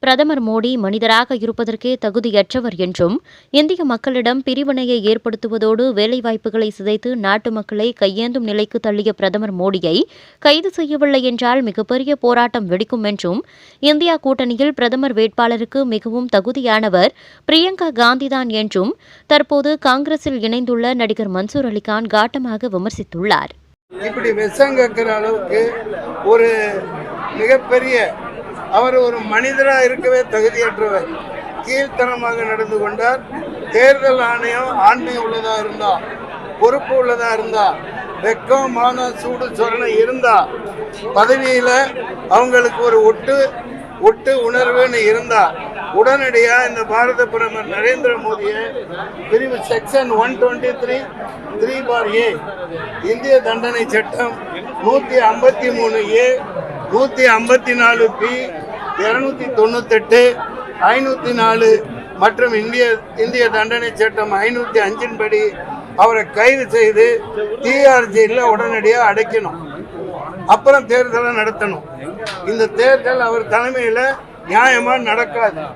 பிரதமர் மோடி மனிதராக இருப்பதற்கே தகுதியற்றவர் என்றும், இந்திய மக்களிடம் பிரிவினையை ஏற்படுத்துவதோடு வேலைவாய்ப்புகளை சிதைத்து நாட்டு மக்களை கையேந்தும் நிலைக்கு தள்ளிய பிரதமர் மோடியை கைது செய்யவில்லை என்றால் மிகப்பெரிய போராட்டம் வெடிக்கும் என்றும், இந்தியா கூட்டணியில் பிரதமர் வேட்பாளருக்கு மிகவும் தகுதியானவர் பிரியங்கா காந்திதான் என்றும் தற்போது காங்கிரஸில் இணைந்துள்ள நடிகர் மன்சூர் அலிகான் காட்டமாக விமர்சித்துள்ளார். இப்படி விஷங்கக்கிற அளவுக்கு ஒரு மிகப்பெரிய அவர் ஒரு மனிதராக இருக்கவே தகுதியற்றவர், கீழ்த்தனமாக நடந்து கொண்டார். தேர்தல் ஆணையம் ஆண்மை உள்ளதா இருந்தா, பொறுப்பு உள்ளதா இருந்தா, வெக்கம் மான சூடு சொரணை இருந்தா, பதவியில அவங்களுக்கு ஒரு ஒட்டு உணர்வுன்னு இருந்தா உடனடியா இந்த பாரத பிரதமர் நரேந்திர மோடியை பிரிவு செக்ஷன் 123(3)A இந்திய தண்டனை சட்டம் 153A 154B 298 504 மற்றும் இந்திய தண்டனை சட்டம் 505 படி அவரை கைது செய்து TR ஜெயிலில் உடனடியாக அடைக்கணும். அப்புறம் தேர்தலை நடத்தணும். இந்த தேர்தல் அவர் தலைமையில் நியாயமாக நடக்காது.